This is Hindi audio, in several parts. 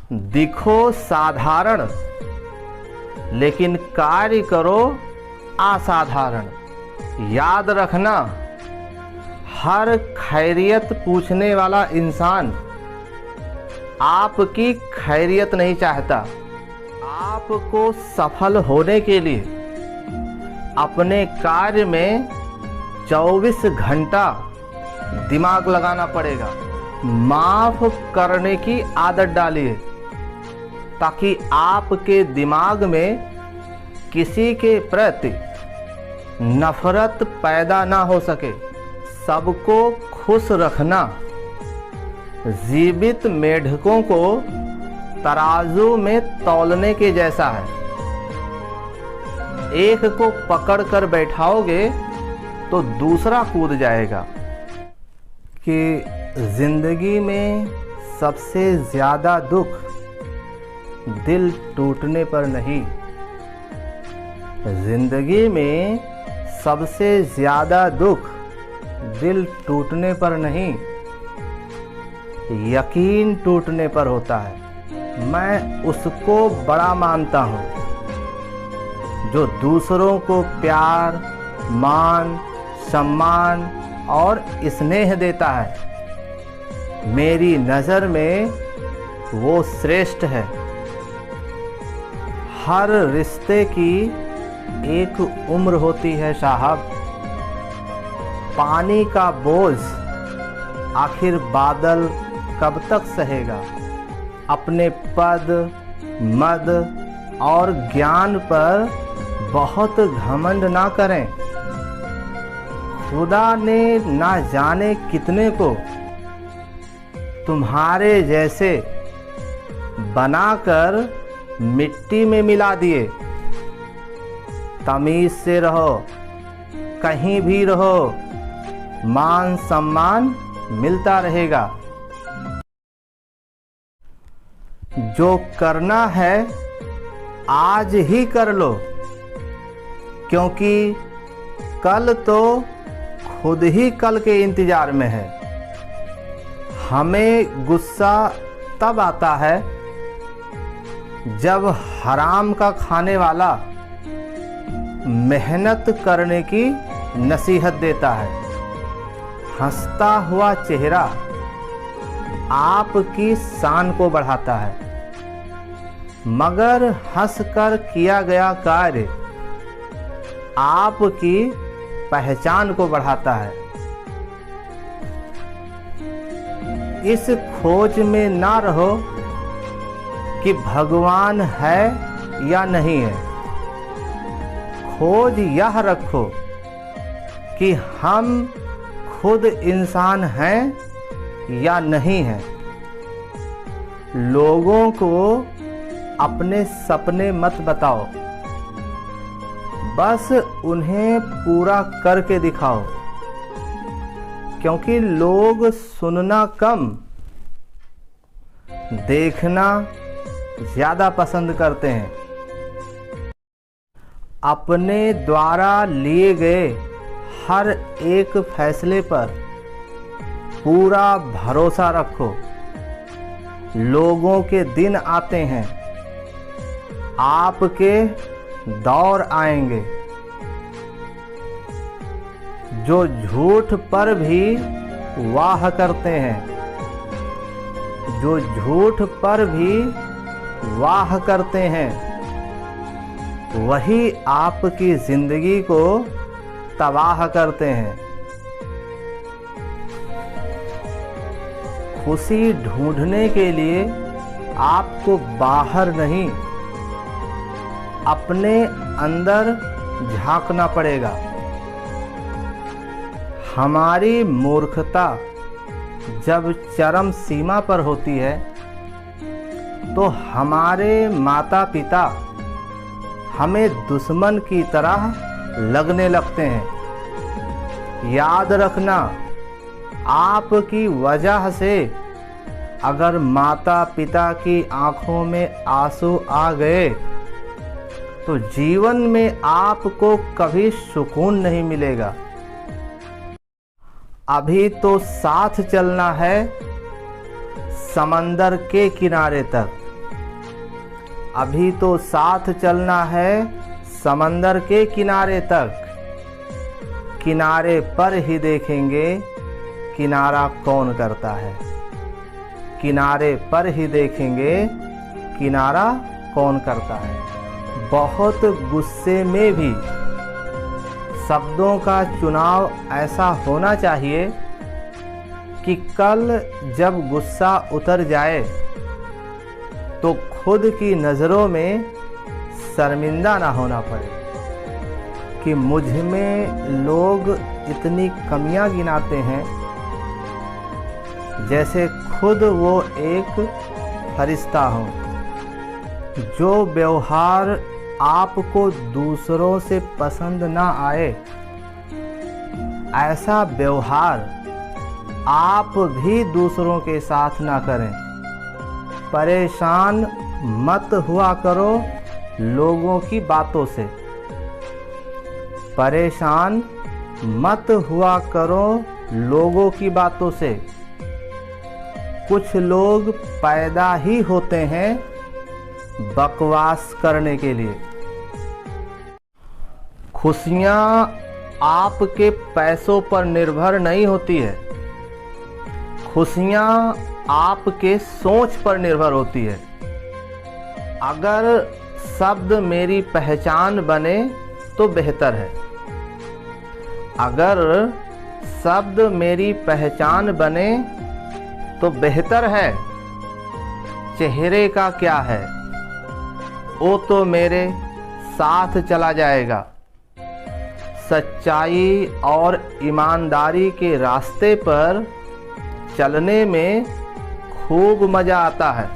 दिखो साधारण लेकिन कार्य करो असाधारण। याद रखना, हर खैरियत पूछने वाला इंसान आपकी खैरियत नहीं चाहता। आपको सफल होने के लिए अपने कार्य में 24 घंटा दिमाग लगाना पड़ेगा। माफ करने की आदत डालिए ताकि आपके दिमाग में किसी के प्रति नफरत पैदा ना हो सके। सबको खुश रखना जीवित मेढकों को तराजू में तौलने के जैसा है। एक को पकड़ कर बैठाओगे तो दूसरा कूद जाएगा। कि जिंदगी में सबसे ज़्यादा दुख दिल टूटने पर नहीं, जिंदगी में सबसे ज़्यादा दुख दिल टूटने पर नहीं, यकीन टूटने पर होता है। मैं उसको बड़ा मानता हूँ जो दूसरों को प्यार, मान, सम्मान और स्नेह देता है। मेरी नज़र में वो श्रेष्ठ है। हर रिश्ते की एक उम्र होती है साहब। पानी का बोझ आखिर बादल कब तक सहेगा। अपने पद, मद और ज्ञान पर बहुत घमंड ना करें। खुदा ने ना जाने कितने को तुम्हारे जैसे बनाकर मिट्टी में मिला दिए। तमीज से रहो, कहीं भी रहो, मान सम्मान मिलता रहेगा। जो करना है आज ही कर लो, क्योंकि कल तो खुद ही कल के इंतजार में है। हमें गुस्सा तब आता है जब हराम का खाने वाला मेहनत करने की नसीहत देता है। हंसता हुआ चेहरा आपकी शान को बढ़ाता है, मगर हंसकर किया गया कार्य आपकी पहचान को बढ़ाता है। इस खोज में ना रहो कि भगवान है या नहीं है। खोज यह रखो कि हम खुद इंसान हैं या नहीं हैं। लोगों को अपने सपने मत बताओ, बस उन्हें पूरा करके दिखाओ, क्योंकि लोग सुनना कम, देखना ज़्यादा पसंद करते हैं। अपने द्वारा लिए गए हर एक फैसले पर पूरा भरोसा रखो। लोगों के दिन आते हैं, आपके दौर आएंगे। जो झूठ पर भी वाह करते हैं, जो झूठ पर भी वाह करते हैं, वही आपकी जिंदगी को तबाह करते हैं। खुशी ढूंढने के लिए आपको बाहर नहीं, अपने अंदर झांकना पड़ेगा। हमारी मूर्खता जब चरम सीमा पर होती है तो हमारे माता पिता हमें दुश्मन की तरह लगने लगते हैं। याद रखना, आपकी वजह से अगर माता पिता की आंखों में आंसू आ गए तो जीवन में आपको कभी सुकून नहीं मिलेगा। अभी तो साथ चलना है समंदर के किनारे तक, अभी तो साथ चलना है समंदर के किनारे तक। किनारे पर ही देखेंगे किनारा कौन करता है। किनारे पर ही देखेंगे किनारा कौन करता है। बहुत गुस्से में भी शब्दों का चुनाव ऐसा होना चाहिए कि कल जब गुस्सा उतर जाए तो खुद की नज़रों में शर्मिंदा ना होना पड़े कि मुझ में लोग इतनी कमियां गिनाते हैं जैसे खुद वो एक फरिश्ता हो। जो व्यवहार आपको दूसरों से पसंद ना आए, ऐसा व्यवहार आप भी दूसरों के साथ ना करें। परेशान मत हुआ करो लोगों की बातों से। परेशान मत हुआ करो लोगों की बातों से। कुछ लोग पैदा ही होते हैं बकवास करने के लिए। खुशियां आपके पैसों पर निर्भर नहीं होती है। खुशियां आपके सोच पर निर्भर होती है। अगर शब्द मेरी पहचान बने तो बेहतर है। अगर शब्द मेरी पहचान बने तो बेहतर है। चेहरे का क्या है, वो तो मेरे साथ चला जाएगा। सच्चाई और ईमानदारी के रास्ते पर चलने में खूब मज़ा आता है,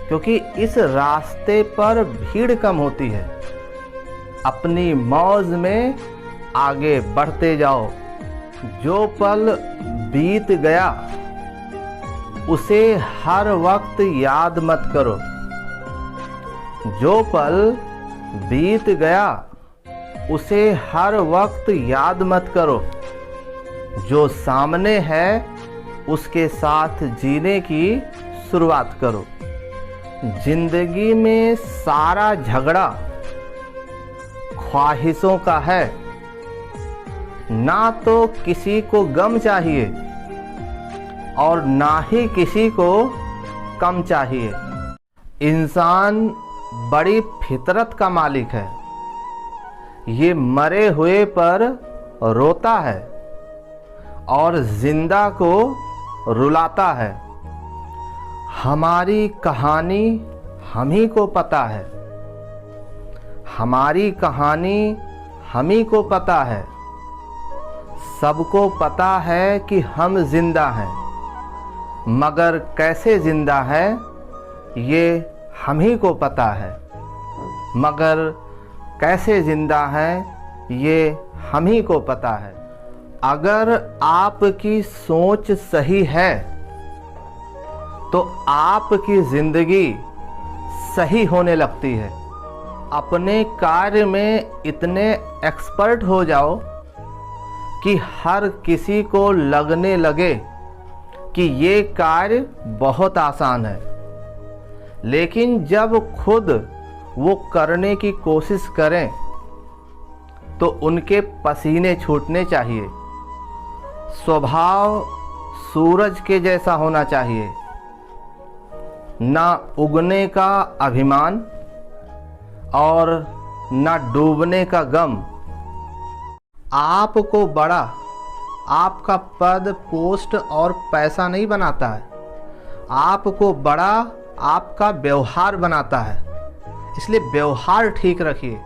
क्योंकि इस रास्ते पर भीड़ कम होती है। अपनी मौज में आगे बढ़ते जाओ। जो पल बीत गया उसे हर वक्त याद मत करो। जो पल बीत गया उसे हर वक्त याद मत करो। जो सामने है उसके साथ जीने की शुरुआत करो। जिंदगी में सारा झगड़ा ख्वाहिशों का है। ना तो किसी को गम चाहिए और ना ही किसी को कम चाहिए। इंसान बड़ी फितरत का मालिक है। ये मरे हुए पर रोता है और जिंदा को रुलाता है। हमारी कहानी हम ही को पता है। हमारी कहानी हम ही को पता है। सबको पता है कि हम जिंदा हैं, मगर कैसे जिंदा है ये हम ही को पता है। मगर कैसे जिंदा है ये हम ही को पता है। अगर आपकी सोच सही है तो आपकी ज़िंदगी सही होने लगती है। अपने कार्य में इतने एक्सपर्ट हो जाओ कि हर किसी को लगने लगे कि ये कार्य बहुत आसान है। लेकिन जब खुद वो करने की कोशिश करें तो उनके पसीने छूटने चाहिए। स्वभाव सूरज के जैसा होना चाहिए, ना उगने का अभिमान और ना डूबने का गम। आपको बड़ा आपका पद, पोस्ट और पैसा नहीं बनाता है। आपको बड़ा आपका व्यवहार बनाता है। इसलिए व्यवहार ठीक रखिए।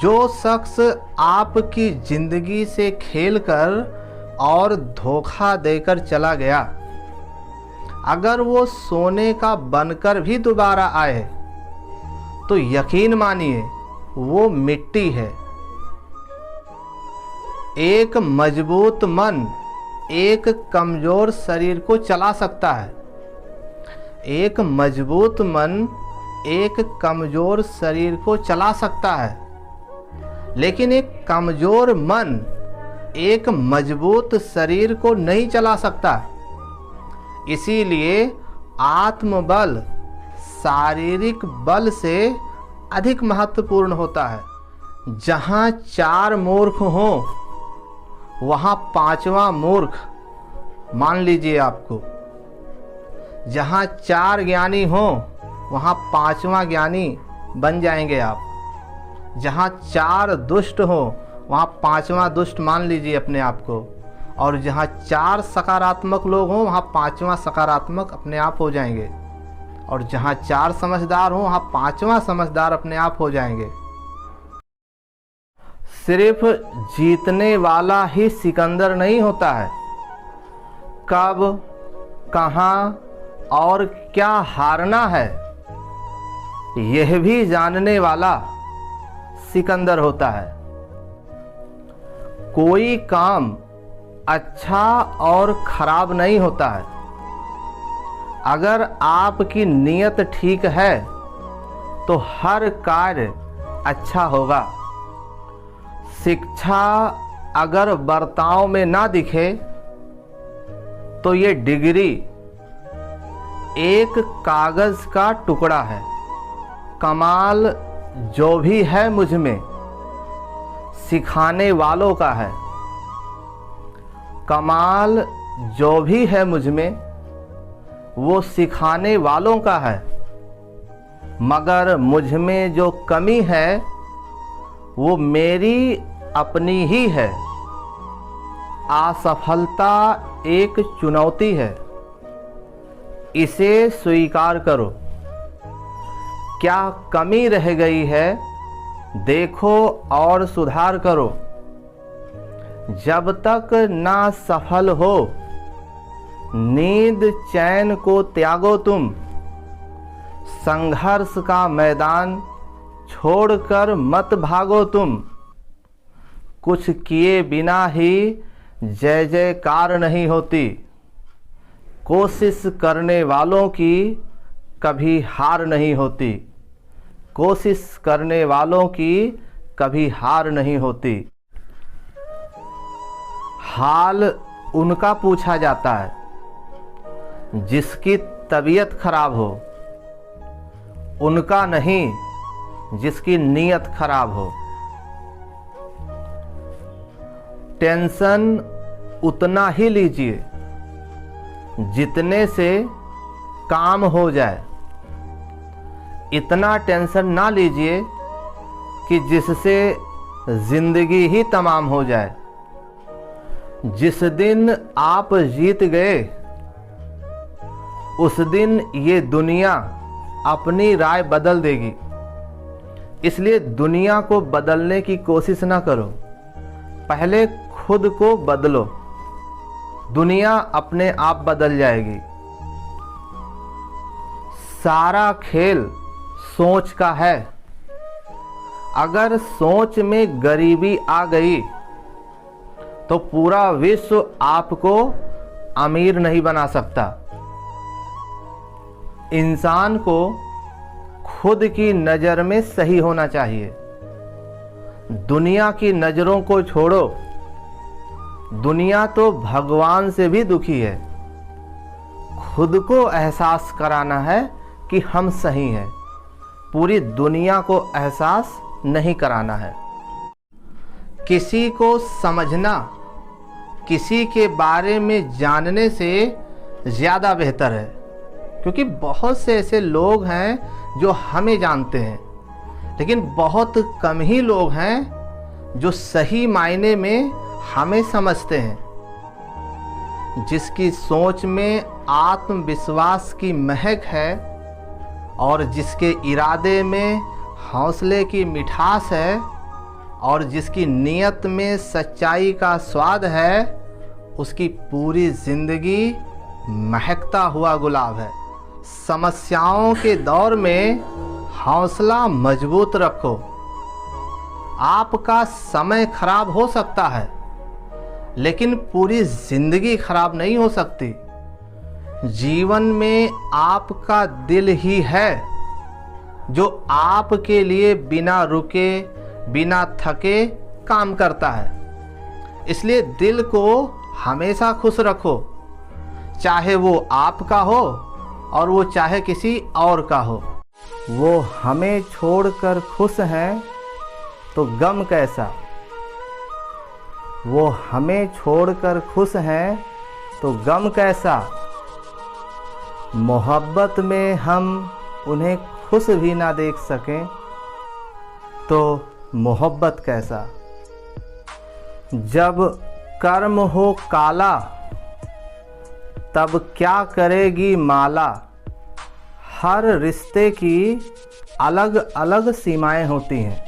जो शख्स आपकी ज़िंदगी से खेलकर और धोखा देकर चला गया, अगर वो सोने का बनकर भी दोबारा आए तो यकीन मानिए वो मिट्टी है। एक मजबूत मन एक कमज़ोर शरीर को चला सकता है। एक मजबूत मन एक कमज़ोर शरीर को चला सकता है, लेकिन एक कमज़ोर मन एक मजबूत शरीर को नहीं चला सकता। इसीलिए आत्मबल शारीरिक बल से अधिक महत्वपूर्ण होता है। जहाँ 4 मूर्ख हों वहाँ 5वां मूर्ख मान लीजिए आपको। जहाँ 4 ज्ञानी हों वहाँ 5वां ज्ञानी बन जाएंगे आप। जहाँ 4 दुष्ट हों वहाँ 5वां दुष्ट मान लीजिए अपने आप को। और जहाँ 4 सकारात्मक लोग हों वहाँ 5वां सकारात्मक अपने आप हो जाएंगे। और जहाँ 4 समझदार हों वहाँ 5वां समझदार अपने आप हो जाएंगे। सिर्फ जीतने वाला ही सिकंदर नहीं होता है, कब, कहाँ और क्या हारना है यह भी जानने वाला सिकंदर होता है। कोई काम अच्छा और खराब नहीं होता है। अगर आपकी नीयत ठीक है तो हर कार्य अच्छा होगा। शिक्षा अगर बर्ताव में ना दिखे तो ये डिग्री एक कागज का टुकड़ा है। कमाल जो भी है मुझ में सिखाने वालों का है। कमाल जो भी है मुझ में वो सिखाने वालों का है। मगर मुझ में जो कमी है वो मेरी अपनी ही है। असफलता एक चुनौती है, इसे स्वीकार करो। क्या कमी रह गई है देखो और सुधार करो। जब तक ना सफल हो नींद चैन को त्यागो तुम। संघर्ष का मैदान छोड़कर मत भागो तुम। कुछ किए बिना ही जय जयकार नहीं होती। कोशिश करने वालों की कभी हार नहीं होती। कोशिश करने वालों की कभी हार नहीं होती। हाल उनका पूछा जाता है जिसकी तबीयत खराब हो, उनका नहीं जिसकी नीयत खराब हो। टेंशन उतना ही लीजिए जितने से काम हो जाए। इतना टेंशन ना लीजिए कि जिससे जिंदगी ही तमाम हो जाए। जिस दिन आप जीत गए उस दिन ये दुनिया अपनी राय बदल देगी। इसलिए दुनिया को बदलने की कोशिश ना करो, पहले खुद को बदलो। दुनिया अपने आप बदल जाएगी। सारा खेल सोच का है। अगर सोच में गरीबी आ गई तो पूरा विश्व आपको अमीर नहीं बना सकता। इंसान को खुद की नज़र में सही होना चाहिए। दुनिया की नज़रों को छोड़ो। दुनिया तो भगवान से भी दुखी है। खुद को एहसास कराना है कि हम सही हैं। पूरी दुनिया को एहसास नहीं कराना है। किसी को समझना किसी के बारे में जानने से ज़्यादा बेहतर है, क्योंकि बहुत से ऐसे लोग हैं जो हमें जानते हैं, लेकिन बहुत कम ही लोग हैं जो सही मायने में हमें समझते हैं। जिसकी सोच में आत्मविश्वास की महक है और जिसके इरादे में हौसले की मिठास है और जिसकी नीयत में सच्चाई का स्वाद है, उसकी पूरी जिंदगी महकता हुआ गुलाब है। समस्याओं के दौर में हौसला मजबूत रखो। आपका समय खराब हो सकता है लेकिन पूरी जिंदगी खराब नहीं हो सकती। जीवन में आपका दिल ही है जो आपके लिए बिना रुके बिना थके काम करता है। इसलिए दिल को हमेशा खुश रखो, चाहे वो आपका हो और वो चाहे किसी और का हो। वो हमें छोड़कर खुश हैं तो गम कैसा। वो हमें छोड़कर खुश हैं तो गम कैसा। मोहब्बत में हम उन्हें खुश भी ना देख सकें तो मोहब्बत कैसा। जब कर्म हो काला तब क्या करेगी माला। हर रिश्ते की अलग अलग सीमाएं होती हैं,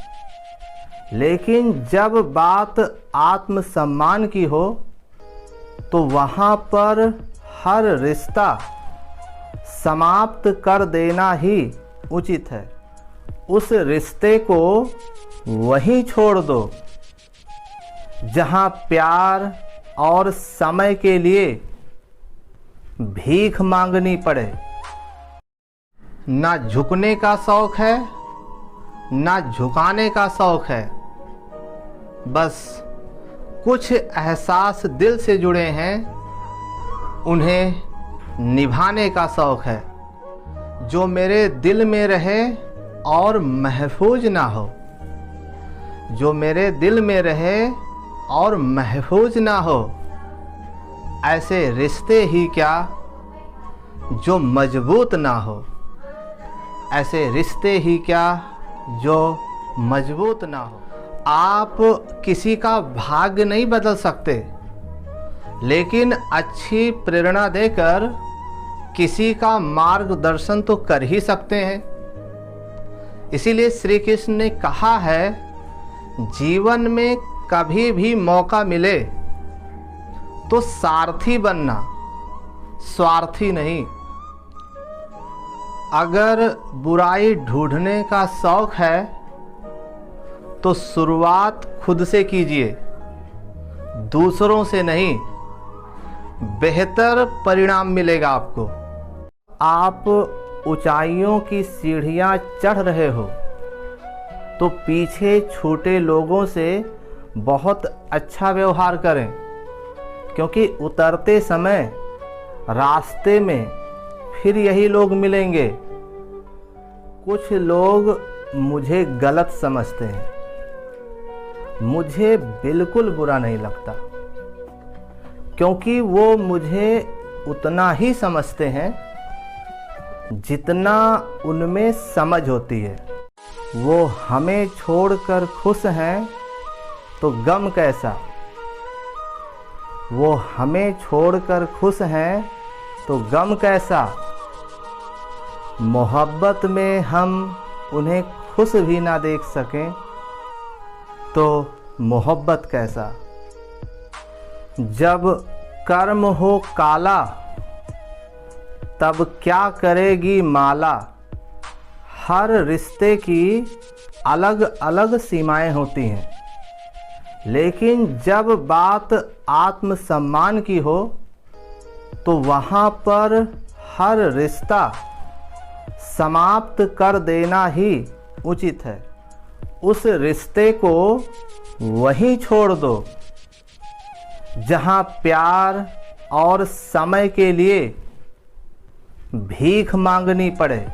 लेकिन जब बात आत्मसम्मान की हो तो वहाँ पर हर रिश्ता समाप्त कर देना ही उचित है। उस रिश्ते को वहीं छोड़ दो जहाँ प्यार और समय के लिए भीख मांगनी पड़े। ना झुकने का शौक है ना झुकाने का शौक है, बस कुछ एहसास दिल से जुड़े हैं, उन्हें निभाने का शौक है। जो मेरे दिल में रहे और महफूज ना हो। जो मेरे दिल में रहे और महफूज ना हो। ऐसे रिश्ते ही क्या जो मजबूत ना हो। ऐसे रिश्ते ही क्या जो मजबूत ना हो। आप किसी का भाग्य नहीं बदल सकते, लेकिन अच्छी प्रेरणा देकर किसी का मार्गदर्शन तो कर ही सकते हैं। इसीलिए श्री कृष्ण ने कहा है, जीवन में कभी भी मौका मिले तो सारथी बनना, स्वार्थी नहीं। अगर बुराई ढूंढने का शौक है तो शुरुआत खुद से कीजिए, दूसरों से नहीं। बेहतर परिणाम मिलेगा आपको। आप ऊंचाइयों की सीढ़ियां चढ़ रहे हो तो पीछे छूटे लोगों से बहुत अच्छा व्यवहार करें, क्योंकि उतरते समय रास्ते में फिर यही लोग मिलेंगे। कुछ लोग मुझे गलत समझते हैं, मुझे बिल्कुल बुरा नहीं लगता, क्योंकि वो मुझे उतना ही समझते हैं जितना उनमें समझ होती है। वो हमें छोड़कर खुश हैं तो गम कैसा। वो हमें छोड़कर खुश हैं तो गम कैसा। मोहब्बत में हम उन्हें खुश भी ना देख सकें तो मोहब्बत कैसा। जब कर्म हो काला तब क्या करेगी माला। हर रिश्ते की अलग अलग सीमाएं होती हैं, लेकिन जब बात आत्मसम्मान की हो तो वहाँ पर हर रिश्ता समाप्त कर देना ही उचित है। उस रिश्ते को वहीं छोड़ दो जहाँ प्यार और समय के लिए भीख मांगनी पड़े।